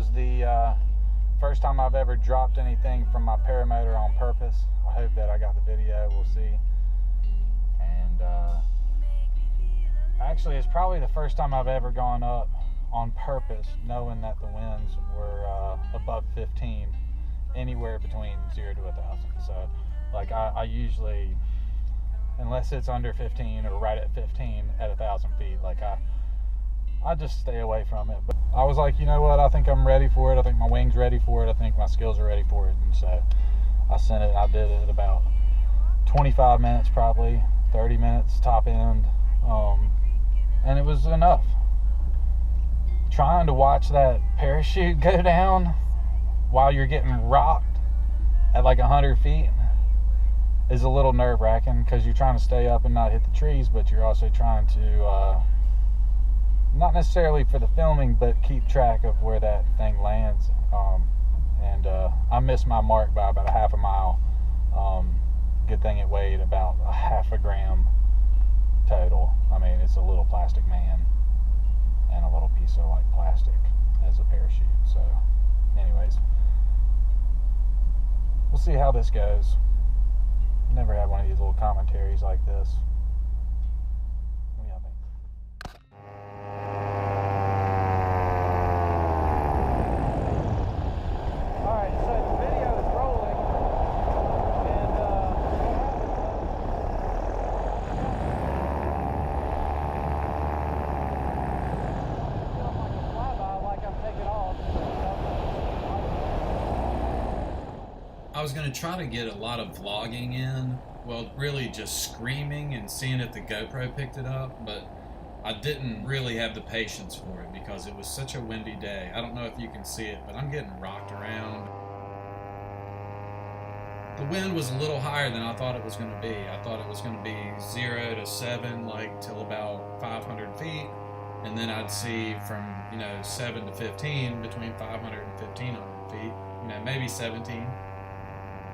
was the first time I've ever dropped anything from my paramotor on purpose. I hope that I got the video, we'll see. And actually it's probably the first time I've ever gone up on purpose knowing that the winds were above 15, anywhere between 0 to 1,000. So like I usually, unless it's under 15 or right at 15 at 1,000 feet, like I just stay away from it. But I was like, you know what, I think I'm ready for it. I think my wing's ready for it. I think my skills are ready for it. And so I sent it. I did it at about 25 minutes, probably 30 minutes top end, and it was enough. Trying to watch that parachute go down while you're getting rocked at like 100 feet is a little nerve-wracking, because you're trying to stay up and not hit the trees, but you're also trying to not necessarily for the filming, but keep track of where that thing lands. And I missed my mark by about a half a mile. Good thing it weighed about a half a gram total. I mean, it's a little plastic man and a little piece of like plastic as a parachute. So anyways, we'll see how this goes. Never had one of these little commentaries like this. What do y'all think? Alright, so the video is rolling, and feeling like a flyby, like I'm taking off. I was going to try to get a lot of vlogging in, well, really just screaming and seeing if the GoPro picked it up, but I didn't really have the patience for it because it was such a windy day. I don't know if you can see it, but I'm getting rocked around. The wind was a little higher than I thought it was going to be. I thought it was going to be 0 to 7, like till about 500 feet, and then I'd see from 7 to 15, between 500 and 1,500 feet, maybe 17.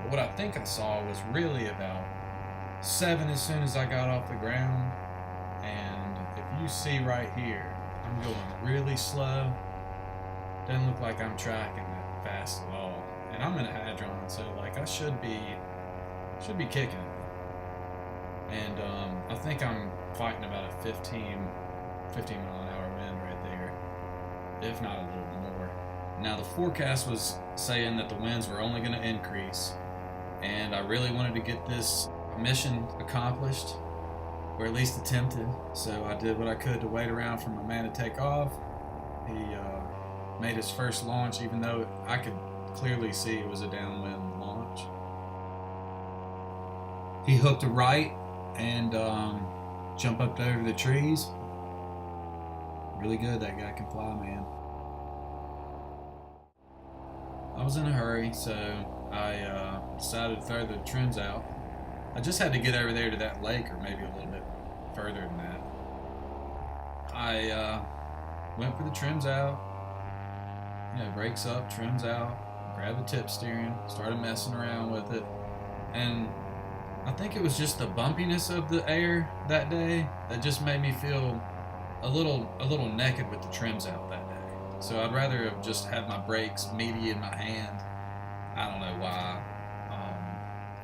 But what I think I saw was really about 7 as soon as I got off the ground. And if you see right here, I'm going really slow. Doesn't look like I'm tracking it fast at all. And I'm in a hadron, so like I should be kicking it. And I think I'm fighting about a 15 mile an hour wind right there, if not a little more. Now the forecast was saying that the winds were only going to increase, and I really wanted to get this mission accomplished, or at least attempted, so I did what I could to wait around for my man to take off. He made his first launch, even though I could clearly see it was a downwind launch. He hooked a right and jumped up over the trees. Really good, that guy can fly, man. I was in a hurry, so I decided to throw the trims out. I just had to get over there to that lake, or maybe a little bit further than that. I went for the trims out, brakes up, trims out, grabbed the tip steering, started messing around with it, and I think it was just the bumpiness of the air that day that just made me feel a little naked with the trims out that day. So I'd rather have just had my brakes meaty in my hand. I don't know why.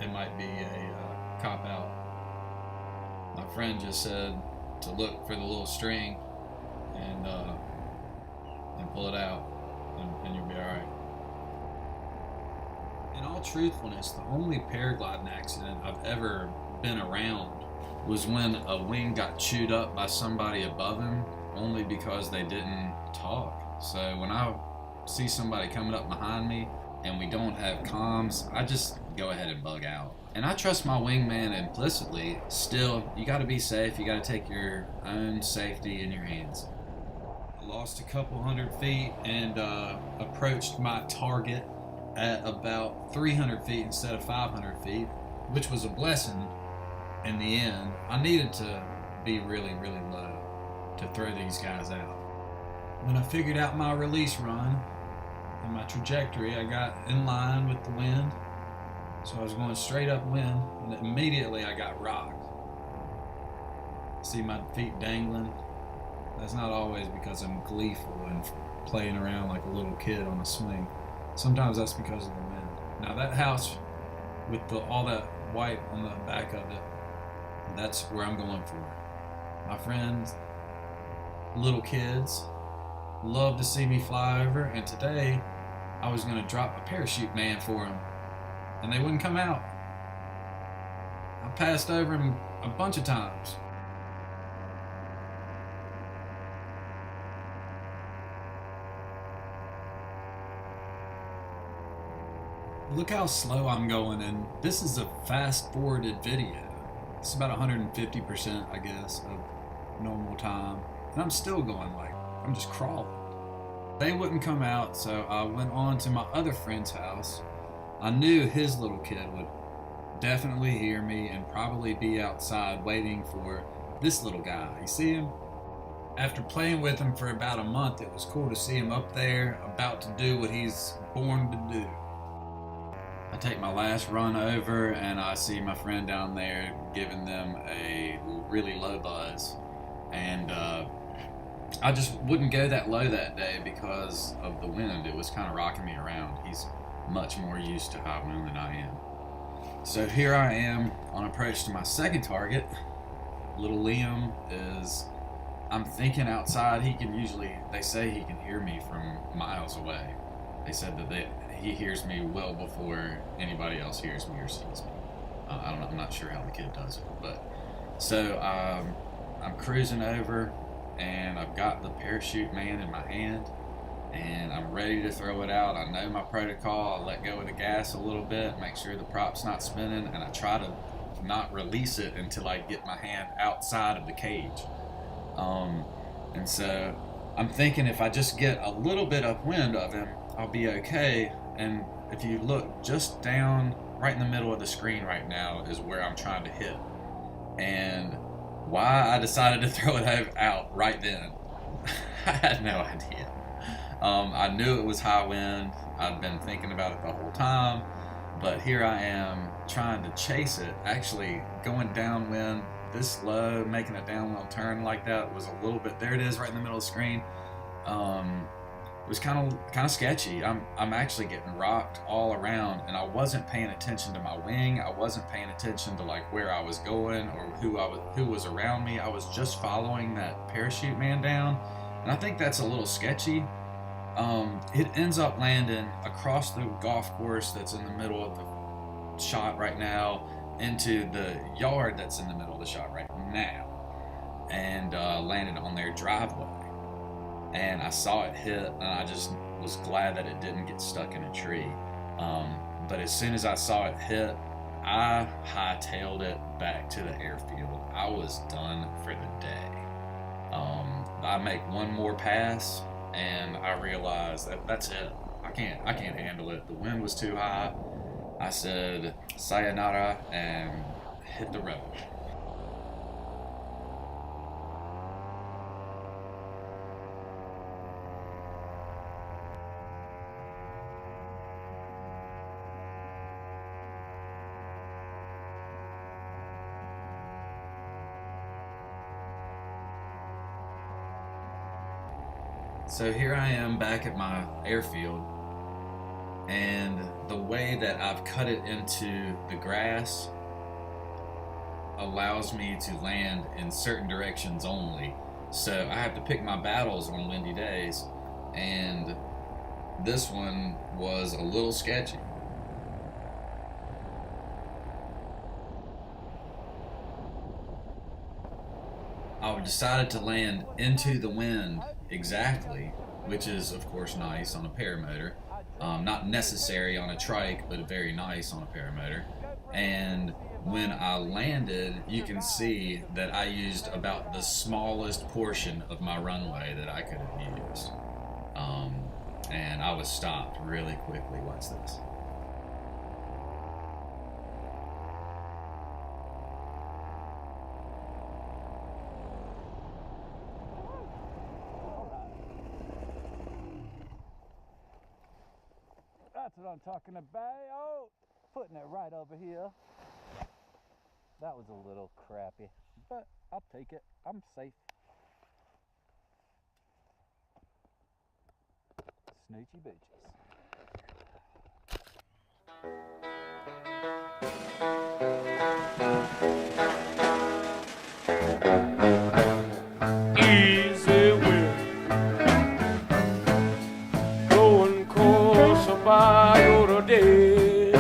It might be a cop-out. My friend just said to look for the little string and pull it out, and you'll be alright. In all truthfulness, the only paragliding accident I've ever been around was when a wing got chewed up by somebody above him, only because they didn't talk. So when I see somebody coming up behind me and we don't have comms, I just go ahead and bug out. And I trust my wingman implicitly. Still, you gotta be safe. You gotta take your own safety in your hands. I lost a couple 100 feet and approached my target at about 300 feet instead of 500 feet, which was a blessing in the end. I needed to be really, really low to throw these guys out. When I figured out my release run and my trajectory, I got in line with the wind. So I was going straight upwind, and immediately I got rocked. See my feet dangling? That's not always because I'm gleeful and playing around like a little kid on a swing. Sometimes that's because of the wind. Now that house with all that white on the back of it, that's where I'm going for. My friends, little kids, love to see me fly over, and today I was going to drop a parachute man for them, and they wouldn't come out. I passed over them a bunch of times. Look how slow I'm going, and this is a fast forwarded video. It's about 150%, I guess, of normal time, and I'm still going like I'm just crawling. They wouldn't come out, so I went on to my other friend's house. I knew his little kid would definitely hear me and probably be outside waiting for this little guy. You see him? After playing with him for about a month, it was cool to see him up there about to do what he's born to do. I take my last run over and I see my friend down there giving them a really low buzz, and I just wouldn't go that low that day because of the wind. It was kind of rocking me around. He's much more used to high wind than I am. So here I am on approach to my second target. Little Liam is, I'm thinking outside, they say he can hear me from miles away. They said that he hears me well before anybody else hears me or sees me. I don't know, I'm not sure how the kid does it, but so I'm cruising over, and I've got the parachute man in my hand, and I'm ready to throw it out. I know my protocol. I let go of the gas a little bit, make sure the prop's not spinning, and I try to not release it until I get my hand outside of the cage. And so I'm thinking if I just get a little bit upwind of him, I'll be okay. And if you look just down right in the middle of the screen right now is where I'm trying to hit. And why I decided to throw it out right then, I had no idea. I knew it was high wind. I'd been thinking about it the whole time, but here I am trying to chase it, actually going downwind this low, making a downwind turn like that was a little bit, there it is right in the middle of the screen. It was kind of sketchy. I'm actually getting rocked all around, and I wasn't paying attention to my wing. I wasn't paying attention to like where I was going or who was around me. I was just following that parachute man down, and I think that's a little sketchy. It ends up landing across the golf course that's in the middle of the shot right now into the yard that's in the middle of the shot right now, and landed on their driveway. And I saw it hit, and I just was glad that it didn't get stuck in a tree. But as soon as I saw it hit, I hightailed it back to the airfield. I was done for the day. I make one more pass, and I realized that's it. I can't handle it. The wind was too high. I said sayonara and hit the road. So here I am back at my airfield, and the way that I've cut it into the grass allows me to land in certain directions only. So I have to pick my battles on windy days, and this one was a little sketchy. I decided to land into the wind exactly, which is of course nice on a paramotor. Not necessary on a trike, but very nice on a paramotor. And when I landed, you can see that I used about the smallest portion of my runway that I could have used. And I was stopped really quickly. Watch this. That's what I'm talking about. Oh, putting it right over here. That was a little crappy, but I'll take it. I'm safe. snoochie boochies. Easy way, going course by your day.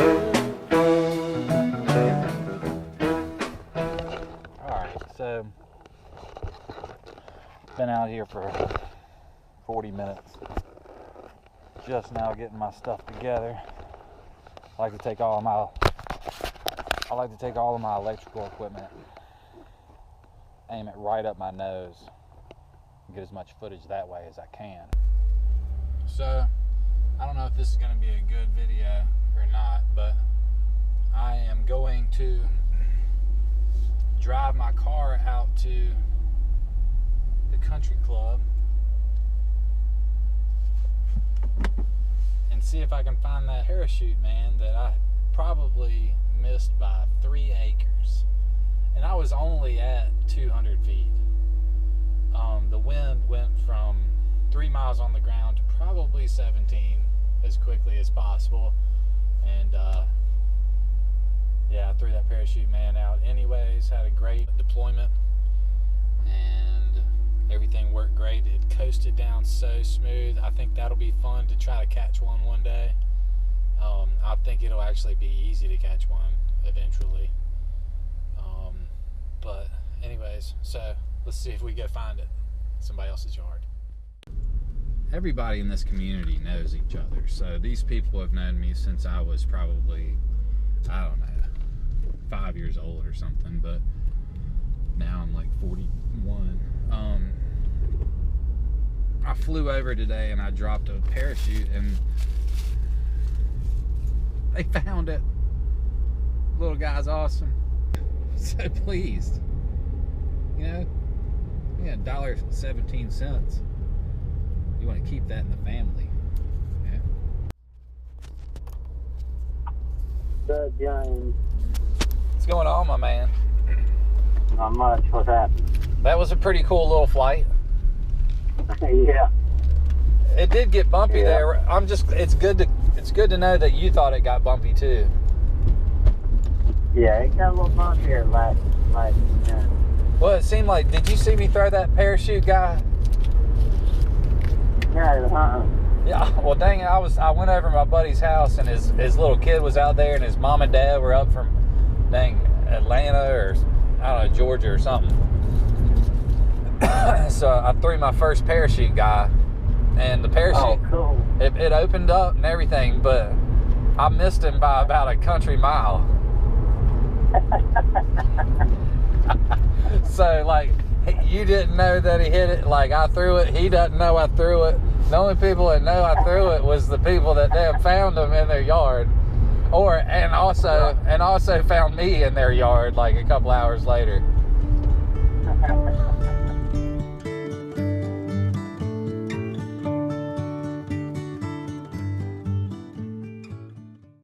Alright, so been out here for 40 minutes. Just now getting my stuff together. I like to take all of my electrical equipment, aim it right up my nose, and get as much footage that way as I can. So, I don't know if this is going to be a good video or not, but I am going to drive my car out to the country club and see if I can find that parachute, man, that I probably missed by 3 acres. And I was only at 200 feet. The wind went from 3 miles on the ground to probably 17 as quickly as possible. And yeah, I threw that parachute, man, out anyways. Had a great deployment and everything worked great. It coasted down so smooth. I think that'll be fun to try to catch one day. I think it'll actually be easy to catch one eventually. But anyways, so let's see if we go find it in somebody else's yard. Everybody in this community knows each other. So these people have known me since I was probably, I don't know, 5 years old or something, but now I'm like 41. I flew over today and I dropped a parachute and they found it. Little guy's awesome. So pleased. You know, yeah, $1.17. You want to keep that in the family. Yeah. Good, James. What's going on, my man? Not much. What happened? That was a pretty cool little flight. Yeah. It did get bumpy Yeah. there. It's good to know that you thought it got bumpy too. Yeah, it got a little bumpier last minute. Well, it seemed like, did you see me throw that parachute guy? No, Yeah, well, dang it, I went over to my buddy's house and his little kid was out there and his mom and dad were up from, Atlanta or, I don't know, Georgia or something. So I threw my first parachute guy and the parachute, Oh, cool. it opened up and everything, but I missed him by about a country mile. So, you didn't know that he hit it, I threw it, he doesn't know I threw it. The only people that know I threw it was the people that damn found him in their yard. And also found me in their yard, a couple hours later.